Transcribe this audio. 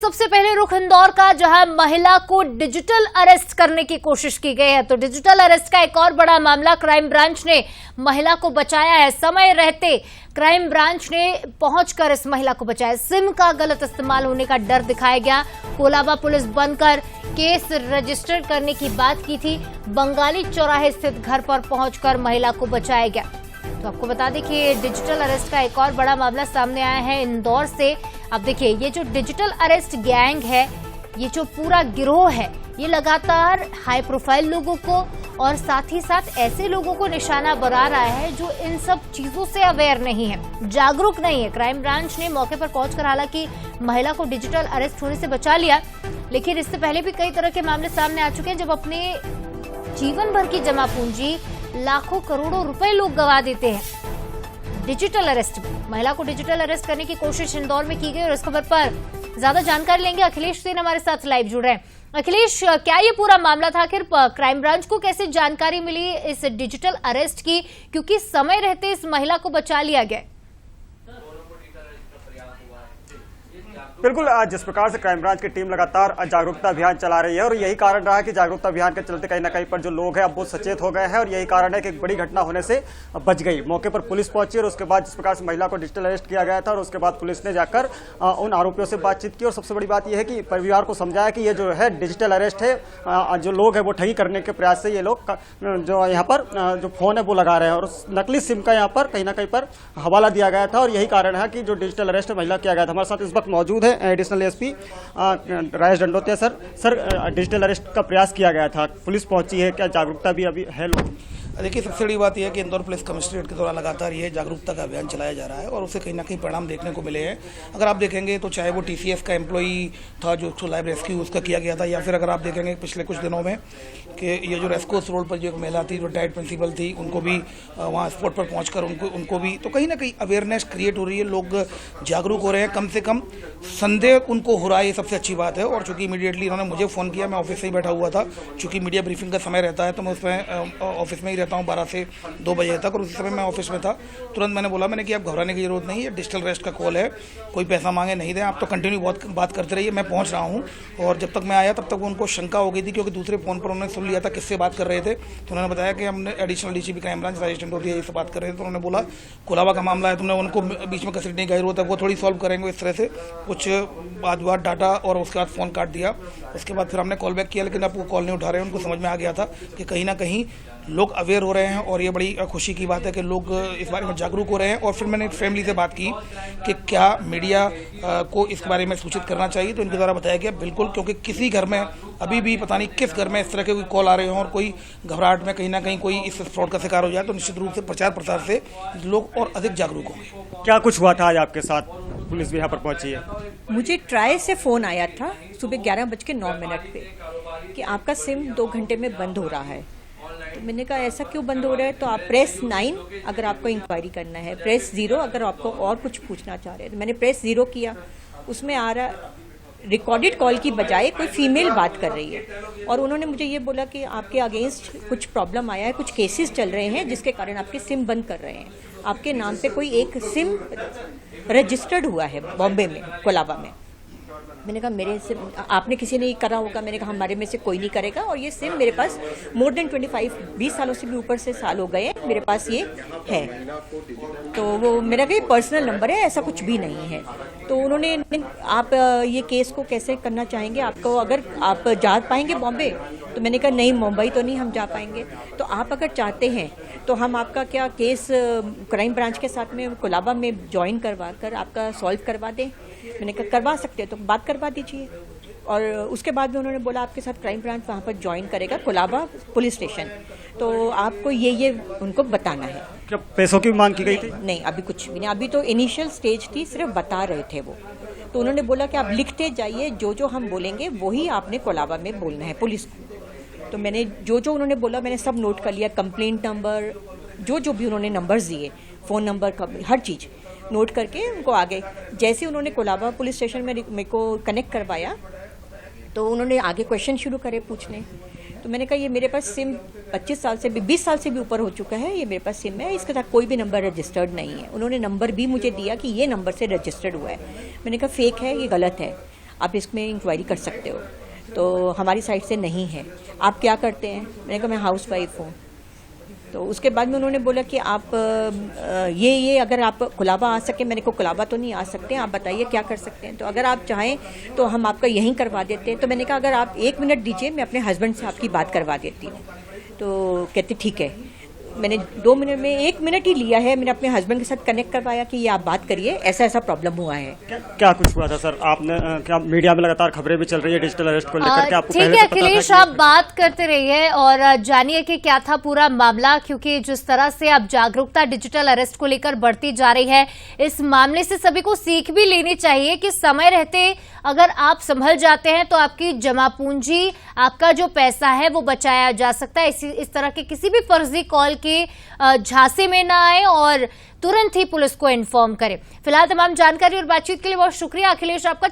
सबसे पहले रुख इंदौर का, जहां महिला को डिजिटल अरेस्ट करने की कोशिश की गई है। तो डिजिटल अरेस्ट का एक और बड़ा मामला, क्राइम ब्रांच ने महिला को बचाया है। समय रहते क्राइम ब्रांच ने पहुंचकर इस महिला को बचाया। सिम का गलत इस्तेमाल होने का डर दिखाया गया। कोलाबा पुलिस बनकर केस रजिस्टर करने की बात की थी। बंगाली चौराहे स्थित घर पर पहुंचकर महिला को बचाया गया। तो आपको बता दें कि डिजिटल अरेस्ट का एक और बड़ा मामला सामने आया है इंदौर से। अब देखिए, ये जो डिजिटल अरेस्ट गैंग है, ये जो पूरा गिरोह है, ये लगातार हाई प्रोफाइल लोगों को और साथ ही साथ ऐसे लोगों को निशाना बना रहा है जो इन सब चीजों से अवेयर नहीं है, जागरूक नहीं है। क्राइम ब्रांच ने मौके पर पहुंचकर हालांकि महिला को डिजिटल अरेस्ट होने से बचा लिया, लेकिन इससे पहले भी कई तरह के मामले सामने आ चुके हैं जब अपने जीवन भर की जमा पूंजी, लाखों करोड़ों रुपए लोग गंवा देते हैं। डिजिटल अरेस्ट में महिला को डिजिटल अरेस्ट करने की कोशिश इंदौर में की गई और इस खबर पर ज्यादा जानकारी लेंगे। अखिलेश सेन हमारे साथ लाइव जुड़ रहे हैं। अखिलेश, क्या ये पूरा मामला था? आखिर क्राइम ब्रांच को कैसे जानकारी मिली इस डिजिटल अरेस्ट की, क्योंकि समय रहते इस महिला को बचा लिया गया? बिल्कुल, जिस प्रकार से क्राइम ब्रांच की टीम लगातार जागरूकता अभियान चला रही है और यही कारण रहा है कि जागरूकता अभियान के चलते कहीं ना कहीं पर जो लोग हैं अब वो सचेत हो गए हैं और यही कारण है कि एक बड़ी घटना होने से बच गई। मौके पर पुलिस पहुंची और उसके बाद जिस प्रकार से महिला को डिजिटल अरेस्ट किया गया था और उसके बाद पुलिस ने जाकर उन आरोपियों से बातचीत की और सबसे बड़ी बात यह है कि परिवार को समझाया कि ये जो है डिजिटल अरेस्ट है, जो लोग हैं वो ठगी करने के प्रयास से ये लोग जो यहाँ पर जो फोन है वो लगा रहे हैं और उस नकली सिम का यहाँ पर कहीं ना कहीं पर हवाला दिया गया था और यही कारण है कि जो डिजिटल अरेस्ट महिला किया गया था। हमारे साथ इस वक्त मौजूद है additional SP Rajesh Dandotiya sir, digital arrest का प्रयास किया गया था, पुलिस पहुंची है, क्या जागरूकता भी अभी है लोग? देखिए, सबसे बड़ी बात यह है कि इंदौर पुलिस कमिश्नरेट के द्वारा लगातार ये जागरूकता का अभियान चलाया जा रहा है और उससे कहीं ना कहीं परिणाम देखने को मिले हैं। अगर आप देखेंगे तो चाहे वो टीसीएस का एम्प्लॉई था जो लाइव रेस्क्यू उसका किया गया था, या फिर अगर आप देखेंगे पिछले कुछ दिनों में कि ये जो रेस्कोस रोड पर जो एक महिला थी, जो रिटायर्ड प्रिंसिपल थी, उनको भी वहाँ स्पॉट पर पहुँचकर उनको भी तो कहीं ना कहीं अवेयरनेस क्रिएट हो रही है, लोग जागरूक हो रहे हैं। कम से कम संदेह उनको हो रहा है, ये सबसे अच्छी बात है। और चूंकि इमीडिएटली उन्होंने मुझे फ़ोन किया, मैं ऑफिस से ही बैठा हुआ था, चूँकि मीडिया ब्रीफिंग का समय रहता है तो मैं उसमें ऑफिस में ही रहता हूँ 12 से 2 बजे तक, और उसी समय मैं ऑफिस में था। तुरंत मैंने बोला कि आप घबराने की जरूरत नहीं है, डिजिटल अरेस्ट का कॉल है, कोई पैसा मांगे नहीं दें, आप तो कंटिन्यू बात करते रहिए, मैं पहुंच रहा हूं। और जब तक मैं आया तब तक उनको शंका हो गई थी, क्योंकि दूसरे फोन पर उन्होंने सुन लिया था किससे बात कर रहे थे। तो उन्होंने बताया कि हमने additional DCP crime branch Rajesh Dandotiya से बात कर रहे थे। तो उन्होंने बोला कोलाबा का मामला है, तुमने उनको बीच में घसीटने की जरूरत है, वो थोड़ी सॉल्व करेंगे इस तरह से कुछ बात डाटा और उसके बाद फ़ोन काट दिया। उसके बाद फिर हमने कॉल बैक किया, लेकिन अब वो कॉल नहीं उठा रहे हैं। उनको समझ में आ गया था कि कहीं ना कहीं लोग अवेयर हो रहे हैं और ये बड़ी खुशी की बात है कि लोग इस बारे में जागरूक हो रहे हैं। और फिर मैंने फैमिली से बात की कि क्या मीडिया को इस बारे में सूचित करना चाहिए, तो इनके द्वारा बताया गया बिल्कुल, क्योंकि किसी घर में अभी भी पता नहीं किस घर में इस तरह के कोई कॉल आ रहे हों और कोई घबराहट में कहीं ना कहीं कोई इस फ्रॉड का शिकार हो जाए, तो निश्चित रूप से प्रचार प्रसार से लोग और अधिक जागरूक होंगे। क्या कुछ हुआ था आज आपके साथ? पुलिस भी यहाँ पर पहुंची है। मुझे ट्राई से फ़ोन आया था सुबह 11:09 पे कि आपका सिम 2 घंटे में बंद हो रहा है। तो मैंने कहा ऐसा क्यों बंद हो रहा है? तो आप प्रेस 9 अगर आपको इंक्वायरी करना है, प्रेस 0 अगर आपको और कुछ पूछना चाह रहे हैं। तो मैंने प्रेस 0 किया, उसमें आ रहा रिकॉर्डेड कॉल की बजाय कोई फीमेल बात कर रही है और उन्होंने मुझे ये बोला कि आपके अगेंस्ट कुछ प्रॉब्लम आया है, कुछ केसेस चल रहे हैं जिसके कारण आपके सिम बंद कर रहे हैं, आपके नाम पे कोई एक सिम रजिस्टर्ड हुआ है बॉम्बे में, कोलाबा में। मैंने कहा मेरे से आपने किसी ने करा होगा। मैंने कहा हमारे में से कोई नहीं करेगा और ये सिम मेरे पास मोर देन 20 सालों से भी ऊपर से साल हो गए हैं, मेरे पास ये है। तो वो मेरा कोई पर्सनल नंबर है, ऐसा कुछ भी नहीं है। तो उन्होंने, आप ये केस को कैसे करना चाहेंगे, आपको अगर आप जा पाएंगे बॉम्बे? तो मैंने कहा नहीं, मुंबई तो नहीं हम जा पाएंगे। तो आप अगर चाहते हैं तो हम आपका क्या केस क्राइम ब्रांच के साथ में कोलाबा में ज्वाइन करवा कर आपका सॉल्व करवा दें? मैंने कहा करवा सकते हैं तो बात करवा दीजिए। और उसके बाद में उन्होंने बोला आपके साथ क्राइम ब्रांच वहाँ पर ज्वाइन करेगा, कोलाबा पुलिस स्टेशन, तो आपको ये उनको बताना है। क्या पैसों की मांग की गई थी? नहीं, अभी कुछ भी नहीं, अभी तो इनिशियल स्टेज थी, सिर्फ बता रहे थे वो। तो उन्होंने बोला कि आप लिखते जाइए, जो हम बोलेंगे वही आपने कोलाबा में बोलना है पुलिस को। तो मैंने जो उन्होंने बोला मैंने सब नोट कर लिया, कंप्लेंट नंबर, जो भी उन्होंने नंबर्स दिए, फ़ोन नंबर का, हर चीज़ नोट करके उनको आगे। जैसे उन्होंने कोलाबा पुलिस स्टेशन में मेरे को कनेक्ट करवाया तो उन्होंने आगे क्वेश्चन शुरू करे पूछने। तो मैंने कहा ये मेरे पास सिम 25 साल से भी 20 साल से भी ऊपर हो चुका है, ये मेरे पास सिम है, इसके साथ कोई भी नंबर रजिस्टर्ड नहीं है। उन्होंने नंबर भी मुझे दिया कि ये नंबर से रजिस्टर्ड हुआ है। मैंने कहा फेक है, ये गलत है, आप इसमें इंक्वायरी कर सकते हो। तो हमारी साइड से नहीं है। आप क्या करते हैं? मैंने कहा मैं हाउस वाइफ हूँ। तो उसके बाद में उन्होंने बोला कि आप ये अगर आप कुलाबा आ सके। मैंने को कुलाबा तो नहीं आ सकते, आप बताइए क्या कर सकते हैं। तो अगर आप चाहें तो हम आपका यहीं करवा देते हैं। तो मैंने कहा अगर आप 1 मिनट दीजिए, मैं अपने हस्बैंड से आपकी बात करवा देती हूँ। तो कहते ठीक है। मैंने 2 मिनट में 1 मिनट ही लिया है, मैंने अपने हस्बैंड के साथ कनेक्ट करवाया कि ये आप बात करिए, ऐसा ऐसा प्रॉब्लम हुआ है। क्या कुछ हुआ था सर? आपने क्या मीडिया में लगातार खबरें भी चल रही है डिजिटल अरेस्ट को लेकर के, आपको ठीक पहले है से पता था अखिलेश, कि आप बात करते रहिए और जानिए कि क्या था पूरा मामला, क्योंकि जिस तरह से अब जागरूकता डिजिटल अरेस्ट को लेकर बढ़ती जा रही है, इस मामले से सभी को सीख भी लेनी चाहिए कि समय रहते अगर आप संभल जाते हैं तो आपकी जमा पूंजी, आपका जो पैसा है वो बचाया जा सकता है। इस तरह के किसी भी फर्जी कॉल के झांसे में ना आए और तुरंत ही पुलिस को इन्फॉर्म करें। फिलहाल तमाम जानकारी और बातचीत के लिए बहुत शुक्रिया अखिलेश आपका।